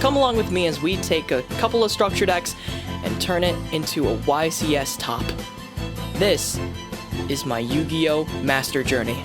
come along with me as we take a couple of structure decks and turn it into a YCS top. This is my Yu-Gi-Oh! Master Journey.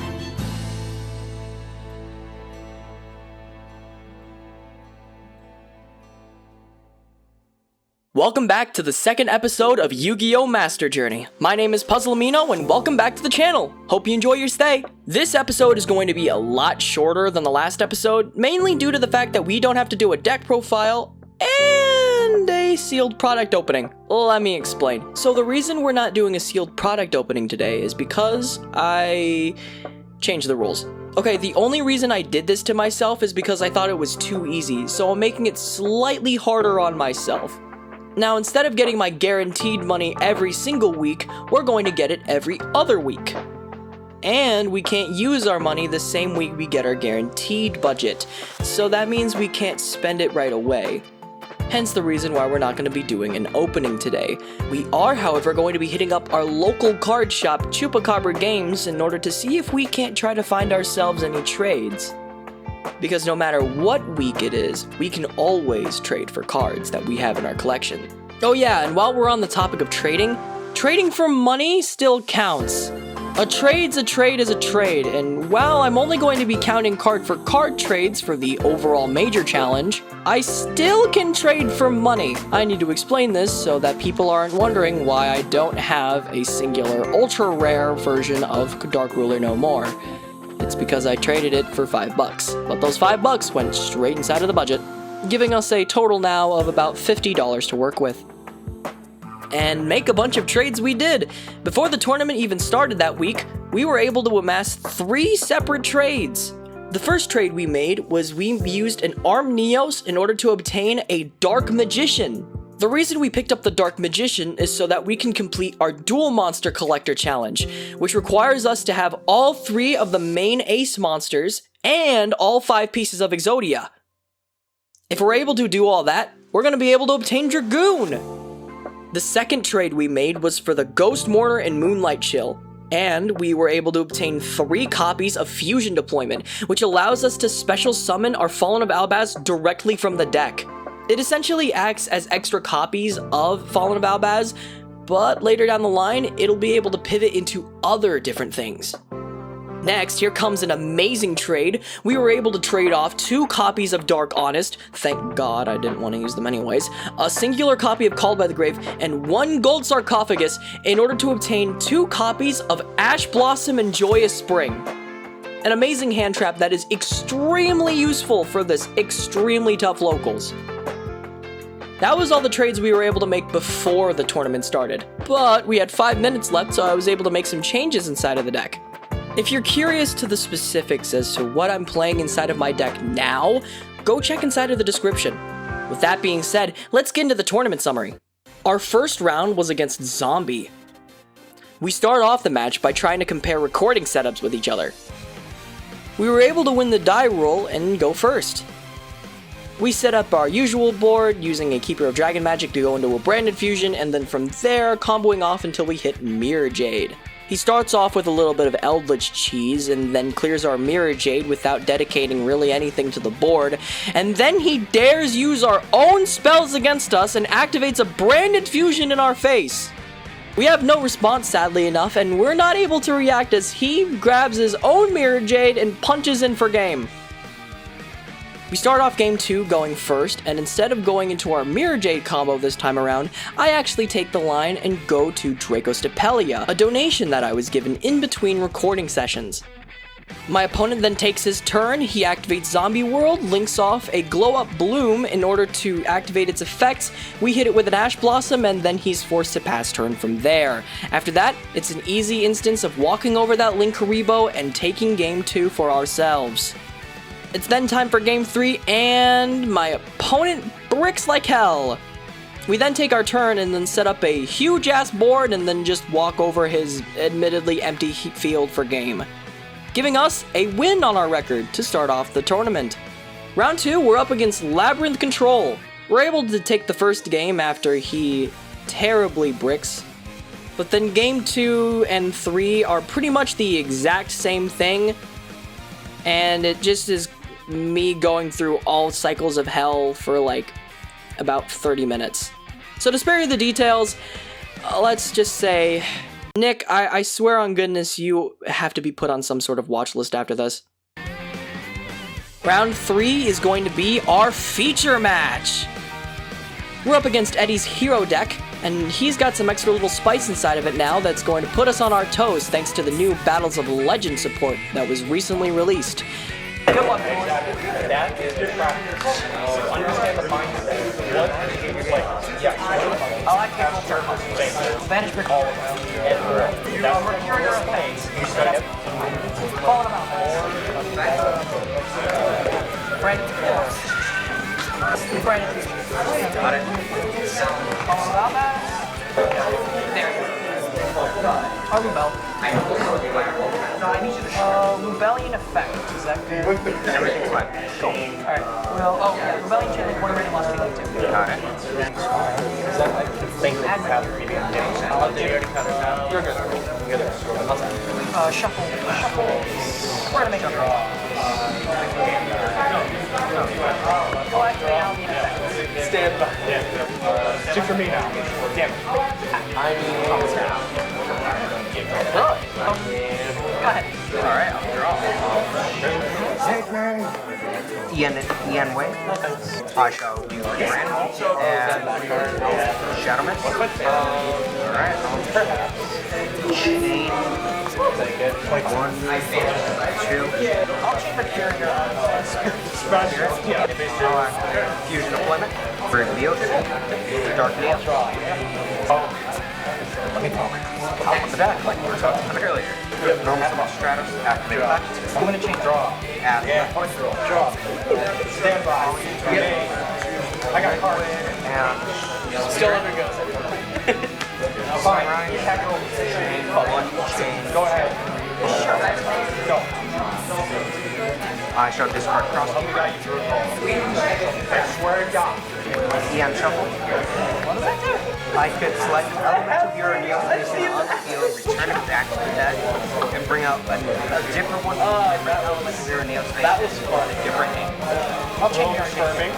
Welcome back to the second episode of Yu-Gi-Oh! Master Journey. My name is Puzzle Amino, and welcome back to the channel. Hope you enjoy your stay. This episode is going to be a lot shorter than the last episode, mainly due to the fact that we don't have to do a deck profile and a sealed product opening. Let me explain. So the reason we're not doing a sealed product opening today is because I changed the rules. Okay, the only reason I did this to myself is because I thought it was too easy, so I'm making it slightly harder on myself. Now, instead of getting my guaranteed money every single week, we're going to get it every other week. And we can't use our money the same week we get our guaranteed budget, so that means we can't spend it right away. Hence the reason why we're not going to be doing an opening today. We are, however, going to be hitting up our local card shop, Chupacabra Games, in order to see if we can't try to find ourselves any trades. Because no matter what week it is, we can always trade for cards that we have in our collection. Oh yeah, and while we're on the topic of trading for money still counts. A trade's a trade is a trade, and while I'm only going to be counting card for card trades for the overall major challenge, I still can trade for money. I need to explain this so that people aren't wondering why I don't have a singular ultra rare version of Dark Ruler No More. It's because I traded it for $5, but those $5 went straight inside of the budget, giving us a total now of about $50 to work with. And make a bunch of trades we did. Before the tournament even started that week, we were able to amass 3 separate trades. The first trade we made was we used an Arm Neos in order to obtain a Dark Magician. The reason we picked up the Dark Magician is so that we can complete our Dual Monster Collector Challenge, which requires us to have all 3 of the main Ace monsters and all 5 pieces of Exodia. If we're able to do all that, we're going to be able to obtain Dragoon! The second trade we made was for the Ghost Mourner and Moonlight Chill, and we were able to obtain 3 copies of Fusion Deployment, which allows us to special summon our Fallen of Albaz directly from the deck. It essentially acts as extra copies of Fallen of Albaz, but later down the line, it'll be able to pivot into other different things. Next, here comes an amazing trade. We were able to trade off 2 copies of Dark Honest, thank God I didn't want to use them anyways, a singular copy of Called by the Grave, and 1 Gold Sarcophagus in order to obtain 2 copies of Ash Blossom and Joyous Spring. An amazing hand trap that is extremely useful for this extremely tough locals. That was all the trades we were able to make before the tournament started, but we had 5 minutes left, so I was able to make some changes inside of the deck. If you're curious to the specifics as to what I'm playing inside of my deck now, go check inside of the description. With that being said, let's get into the tournament summary. Our first round was against Zombie. We start off the match by trying to compare recording setups with each other. We were able to win the die roll and go first. We set up our usual board using a Keeper of Dragon Magic to go into a Branded Fusion, and then from there, comboing off until we hit Mirrorjade. He starts off with a little bit of Eldritch Cheese, and then clears our Mirrorjade without dedicating really anything to the board, and then he dares use our own spells against us and activates a Branded Fusion in our face. We have no response, sadly enough, and we're not able to react as he grabs his own Mirrorjade and punches in for game. We start off game 2 going first, and instead of going into our Mirrorjade combo this time around, I actually take the line and go to Dracostapelia, a donation that I was given in between recording sessions. My opponent then takes his turn, he activates Zombie World, links off a Glow Up Bloom in order to activate its effects, we hit it with an Ash Blossom, and then he's forced to pass turn from there. After that, it's an easy instance of walking over that Linkuriboh and taking game 2 for ourselves. It's then time for game 3, and my opponent bricks like hell. We then take our turn and then set up a huge ass board and then just walk over his admittedly empty field for game, giving us a win on our record to start off the tournament. Round 2, we're up against Labyrinth Control. We're able to take the first game after he terribly bricks, but then game 2 and 3 are pretty much the exact same thing, and it just is me going through all cycles of hell for like about 30 minutes. So to spare you the details, let's just say, Nick, I swear on goodness you have to be put on some sort of watch list after this. Round 3 is going to be our feature match. We're up against Eddie's hero deck, and he's got some extra little spice inside of it now that's going to put us on our toes thanks to the new Battles of Legend support that was recently released. Good luck, boys. That is good practice. Understand the mindset. What is like, yeah. I like casual turtles. Spanish brick all around. Now, we're here in your face. You set up. Call them out. Friend. Friend. Got it. Call them out. There. Our Lubel. Rebellion effect. Is that good? Everything's fine. Cool. Alright. Well, oh yeah, Rebellion chain like 1 rating lost feeling too. Got it. Is that like the thing that you have medium damage? I'll do it. You're good. Shuffle. We're gonna make a draw. Collect the Albion effect. Stand by. Yeah. 2 for me now. Damn it. Go ahead. Alright, I'll draw. Ian Way. I shall do Brand and Shadowman. Alright, I'll chain. 1, 2. I'll chain for carrier. I'll activate Fusion Deployment. Bring the Ocean. Dark Neil. Let me talk. Top of the deck, like we were talking about earlier. Normal Summon Stratos, activate effect. I'm gonna change draw. Add Draw. Stand by. I got cards. And Still under go. Fine. Chain. Go ahead. Go. I shall discard cross. Tell me that you drew a call. I swear to God. Ian Shuffle. What does that do? I could select an element of your Neil Station on the field, return it back to the deck, and bring out a different one from a different element of your Neil Station. That was fun. Different name. I'll change your Confirming.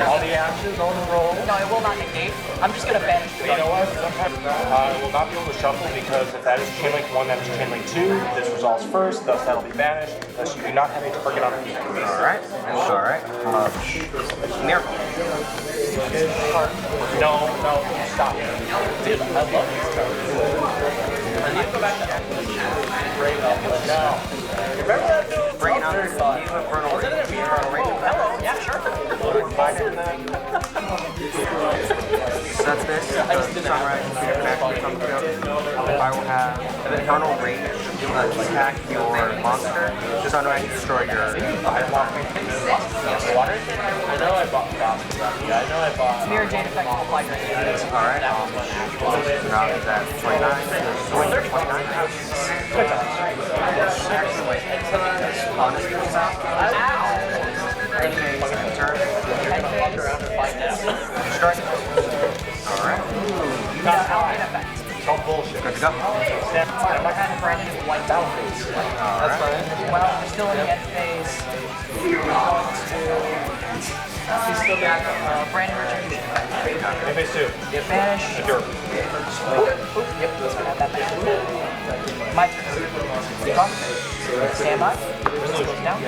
All the actions on the roll. No, it will not negate. I'm just gonna banish the You know what? Sometimes I will not be able to shuffle because if that is chain link 1, that is chain link 2. This resolves first, thus that'll be banished. Thus you do not have a target on the field. Alright. Miracle. No, stop. Dude, I love these cards. I need to go back to Break up. No. Remember that dude? Bring out the Infernal Rage. Hello, yeah, sure. So that's this. The Sunrise actually comes out. I will have Infernal Rage attack your monster. The Sunrise destroy your Water? I know I bought copies. Yeah, I know I bought. Mirrorjade effect will apply during the game. Alright, so now is that 29. So when you're 29, actually, wait. Honestly, turn. Strike. Alright. Albion effect. Don't bullshit. Good to go. I had Brandon in white battle phase. That's fine. Well, we're still in the end phase. He's still got Brandon Retribution effect. Phase 2. Banish. Sure. Yep, let's have that back. My turn. Stand by. Down.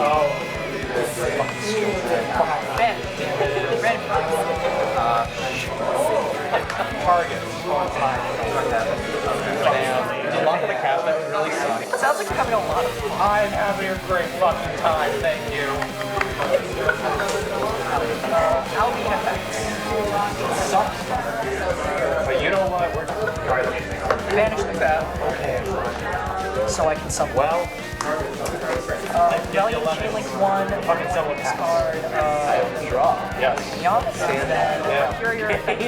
Oh. Banish. Red. Target. The luck of the cast that really sucks. It sounds like you're having a lot of fun. I'm having a great fucking time, thank you. Albion effects. Sucks. But you know what? We're Banish the bat. okay. So I can summon. Well, Rebellion Chain Link 1. fucking someone has. Card. I have to draw. Yes. Giannis, and then Yeah. Courier effect.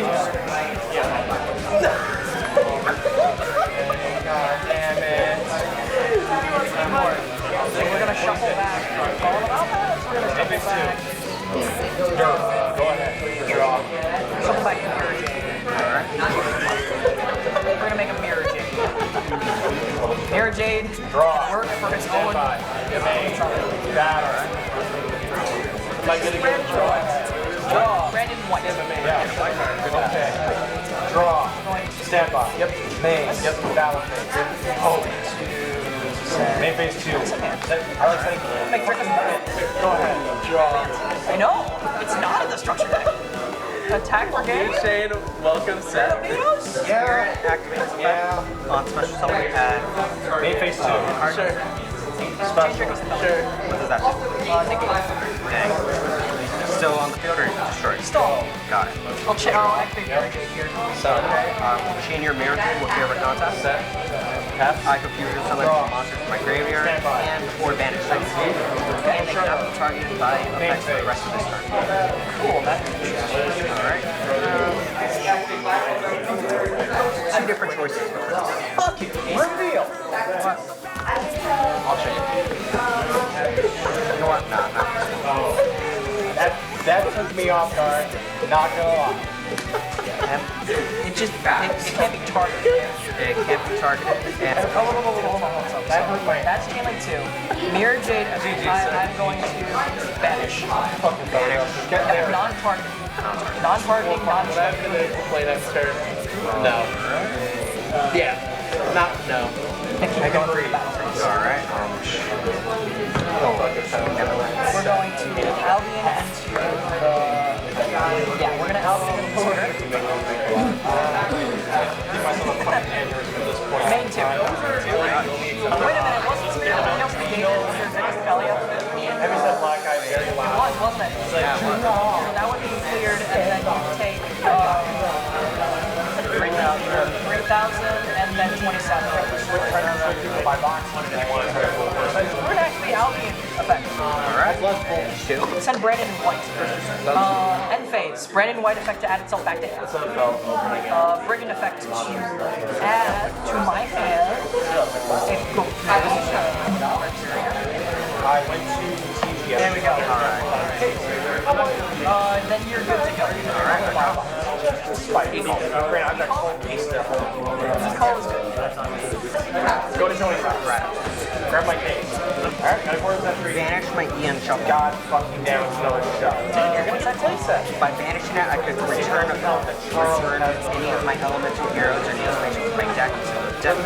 God damn it. So we're gonna shuffle back. All of our we're gonna shuffle back. Go ahead. Draw. Shuffle back to Mirrorjade. We're gonna make a Mirrorjade. Mirrorjade. Draw. Work for its Stand own. by. Get made. that, alright. Am I gonna get a draw? Draw. Brandon White. Yeah. Okay. Draw. Stand by. Yep. Main. Yep. Battle phase. Oh. Main phase 2. I like setting. Go ahead. Draw. I know. It's not in the structure deck. Attack for game. Shane, welcome set. Yeah. Activates effect on special summon we had. Main phase 2. Sure. Special. Sure. What does that do? Negate. Dang. Still on the field or destroyed? Stall. Got it. I'll check. I'll activate Mirrorjade here. So, chain your Mirrorjade with favorite contact. Set. Pass. I can fusion summon monsters from my graveyard and or banish them. And they cannot be targeted by effects for the rest of this turn. Cool. That's Alright. Two different choices. fuck you. Reveal. I'll change. You know what? Nah, not this one. That took me off guard. Not gonna lie. It just it can't be targeted. It can't be targeted. And Hold on. That hurt my That's Chainlink 2. Mirrorjade, I'm going to banish. fucking banish. Get there. Non-targeting. Non-targeting, What I'm non-targeting. gonna play next turn. No. Yeah. Not no. I can breathe. alright. We're going to Albion into yeah, we're gonna Albion into main 2. Wait a minute, wasn't something else negated under Vexpelia? Every set black eye very It loud. was, wasn't it? So that would be cleared and then you take 3,000 and then 27. My box. We're gonna actually Albion effect. Alright. Send Brandon White. End phase. Brandon White effect to add itself back to hand. Brigand effect to add to my hand. I went to TGS. There we go. Then you're good to go. Spike. I've got cold beast there. Call is good. Go to 25. Right. Grab my case. Alright, got a quarter set 3. Banish my Ian Shuffle. God fucking damn it, another shot. What's that playset? By banishing it, I could return any of my elemental heroes or neospatial from my deck to the deck,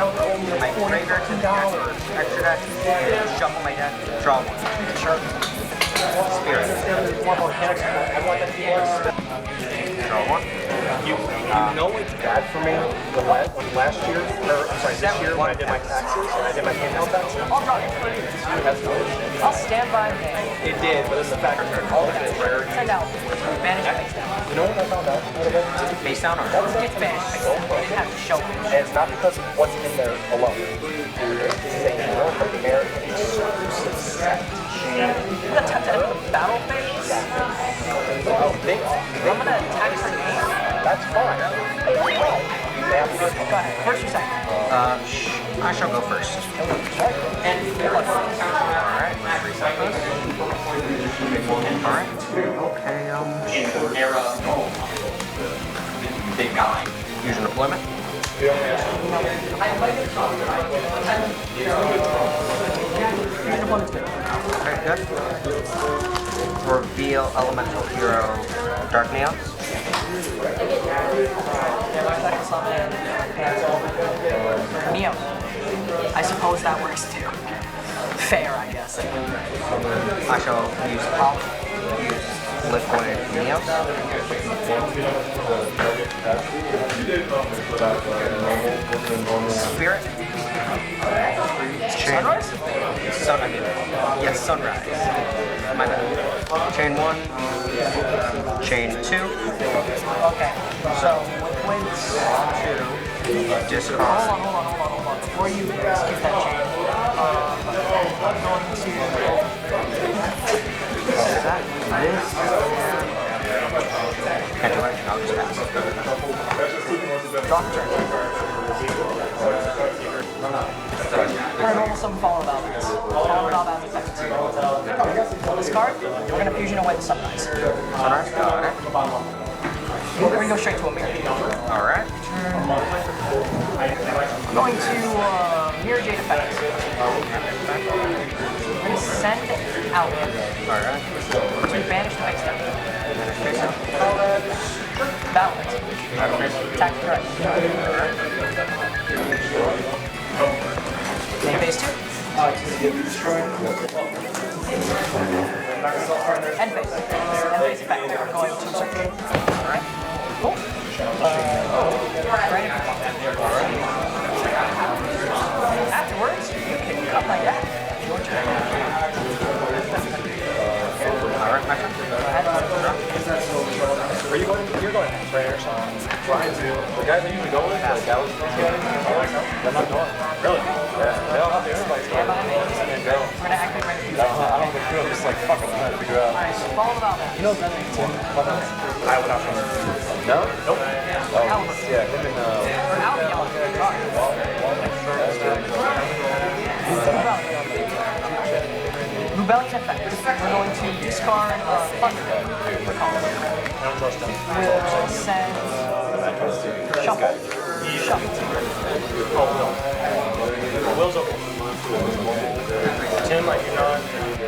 my graveyard to the deck, extra deck, and shuffle my deck, draw one. Spirit. More mechanics. I want that to be Draw one. You know it's bad for me last year, or I'm sorry, this year when I did my taxes and I did my income taxes. I'll draw it. I'll stand by me. It did, but it's the fact that all of it is rarity. Send out. Manage face down. You know what I found out a little bit? Face down or It's banished face down. You didn't have to show it. And it's not because of what's in there alone. This is a North American exclusive set. I'm gonna attempt to enter the battle phase. Oh, I'm gonna attack for game. that's fine. Go ahead. First or second? I shall go first. And Alright, let's reset this. Alright. Okay, big guy. Fusion deployment. Okay, good. Reveal elemental hero Dark Neos. Neo. I suppose that works too. Fair, I guess. I shall use Pop. Use Liquid Neos. Spirit. Sunrise? Yes, Sunrise. My bad. Chain 1. Chain 2. Okay. So, liquids. 2. Discard. Hold on. Before you skip that chain, I'm going to Set this. Can't do anything, I'll just pass. drop turn. Alright, normal summon follow balance. Follow about effect. Discard, we're going to fusion away the sunrise. Sunrise, got it. We're going to go straight to a mirror. Alright. I'm going to Mirrorjade effect. We're going to send Albion. Alright. To banish the face down. Balance. Attack correct. Main phase 2. End phase. End phase effect. We're going to circulate. Alright. Cool. Afterwards, you can cut my deck. Your turn. Alright, my turn. Go ahead. Are you going? You're going prayers on trying to. The guys I usually go with, like that was they're not going. Really? Yeah. They don't have the everybody. We're gonna activate my I don't have the clue. I'm just like fuck. I'm trying to figure out. Alright, so follow the Valve. You know Tim? I would not know. No? Nope. Oh, yeah, him and Or Albion. Rebellion effect. We're going to discard Thunder. We'll send Shuffle. Shuffle. Will's okay. Tim, I do not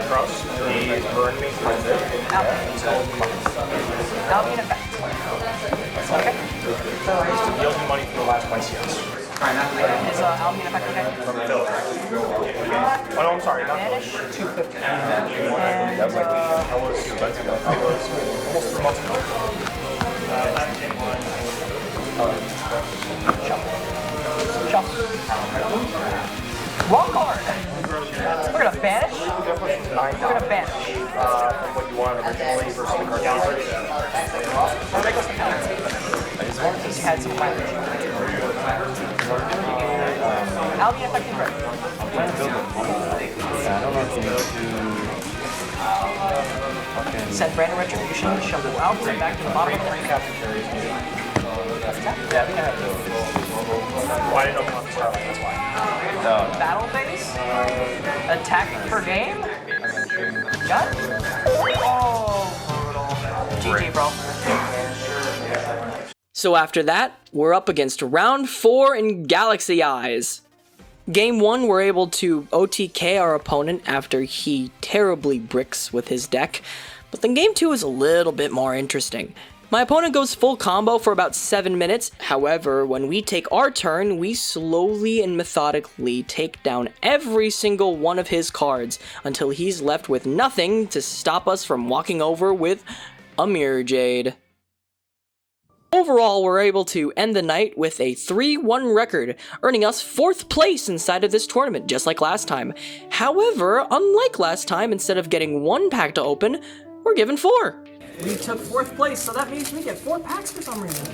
trust. He's burned me quite a bit. Albion effect. Okay. He owes me money for the last place, yes. Is Albion effect okay? Oh no, I'm sorry. Not Vanish 250. And that was like almost 3 months ago. Shuffle. Shuffle. Wrong card. We're gonna banish. We're gonna banish. From what you wanted originally versus the card you Make us the penalty. He's had some language. Albion effective red. I don't know if you need to Send random retribution, shuffle out, send back to the bottom of the deck. Yeah, I think I have to. Well, I didn't know about the Starlight, that's why. No. Battle phase. Attack per game. Got it? Oh, brutal. GG, bro. So after that, we're up against round 4 in Galaxy Eyes. Game 1, we're able to OTK our opponent after he terribly bricks with his deck, but then game 2 is a little bit more interesting. My opponent goes full combo for about 7 minutes, however, when we take our turn, we slowly and methodically take down every single one of his cards until he's left with nothing to stop us from walking over with a Mirrorjade. Overall, we're able to end the night with a 3-1 record, earning us 4th place inside of this tournament, just like last time. However, unlike last time, instead of getting 1 pack to open, we're given 4. We took 4th place, so that means we get 4 packs for some reason.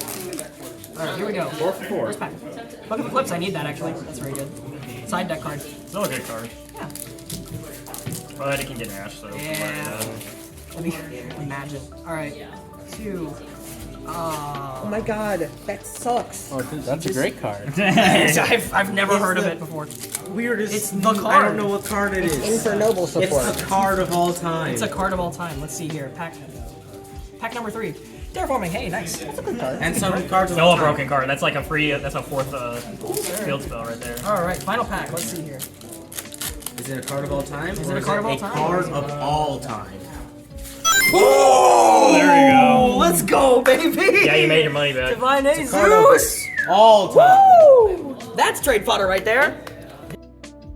Alright, here we go. 4 for 4. First pack. Look at the flips, I need that actually. That's very good. Side deck card. Still a good card. Yeah. But it can get Ash, so. Yeah. Let me imagine. Alright. 2. Oh my god, that sucks. Oh, that's a great card. I've never heard of it before. Weirdest. It's the card. I don't know what card it is. Infernoble support. It's the card of all time. It's a card of all time. Let's see here. Pack number 3. Terraforming. Hey, nice. That's a good card. And some cards of Still all a time. broken card. That's like a free. That's a 4th field spell right there. All right, final pack. Let's see here. Is it a card of all time? Is it a card of all time? A card of all time. Oh, there you go. Let's go, baby! Yeah, you made your money back. Divine It's a card of Zeus! all time. Woo! That's trade fodder right there.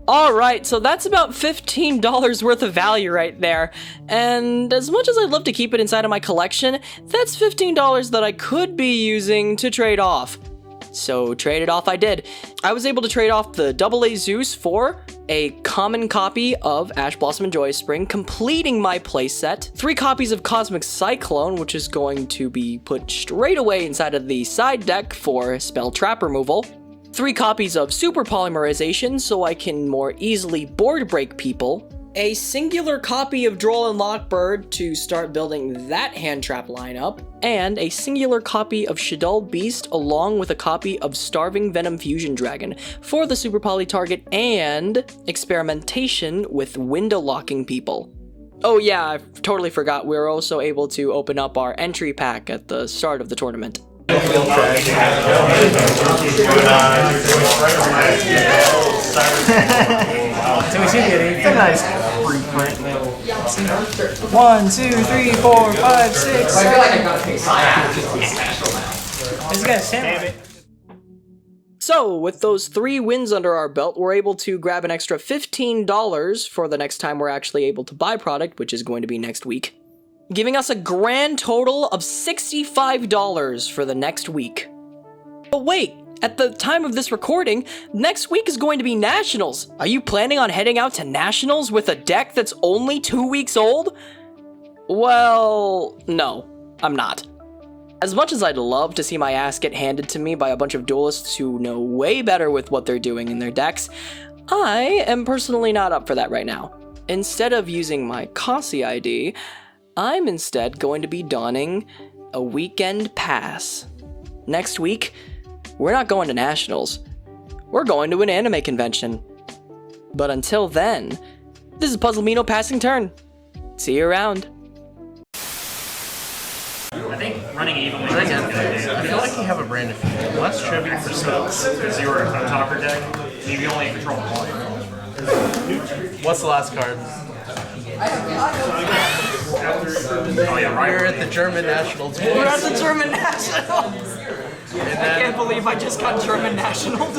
Alright, so that's about $15 worth of value right there. And as much as I'd love to keep it inside of my collection, that's $15 that I could be using to trade off. So trade it off I did. I was able to trade off the AA Zeus for a common copy of Ash Blossom and Joyous Spring, completing my playset, 3 copies of Cosmic Cyclone, which is going to be put straight away inside of the side deck for spell trap removal, 3 copies of Super Polymerization so I can more easily board break people, a singular copy of Droll and Lockbird to start building that hand trap lineup, and a singular copy of Shaddoll Beast along with a copy of Starving Venom Fusion Dragon for the Super Poly target and experimentation with window locking people. Oh yeah, I totally forgot, we were also able to open up our entry pack at the start of the tournament. So we should get it. It's a nice free print. Let's see. 1, 2, 3, 4, 5, 6. I feel like I gotta pay National now. This guy's samurai. So, with those 3 wins under our belt, we're able to grab an extra $15 for the next time we're actually able to buy product, which is going to be next week, giving us a grand total of $65 for the next week. But wait, at the time of this recording, next week is going to be Nationals. Are you planning on heading out to Nationals with a deck that's only 2 weeks old? Well, no, I'm not. As much as I'd love to see my ass get handed to me by a bunch of duelists who know way better with what they're doing in their decks, I am personally not up for that right now. Instead of using my Kasi ID, I'm instead going to be donning a weekend pass. Next week, we're not going to Nationals. We're going to an anime convention. But until then, this is Puzzlemino passing turn. See you around. I think running evenly is a good idea. I feel like you have a brand of less tribute for spells. Because you were on top of your deck, you only control 1. What's the last card? Oh yeah, right. We're at the German Nationals. We're at the German Nationals! I can't believe I just got German Nationals.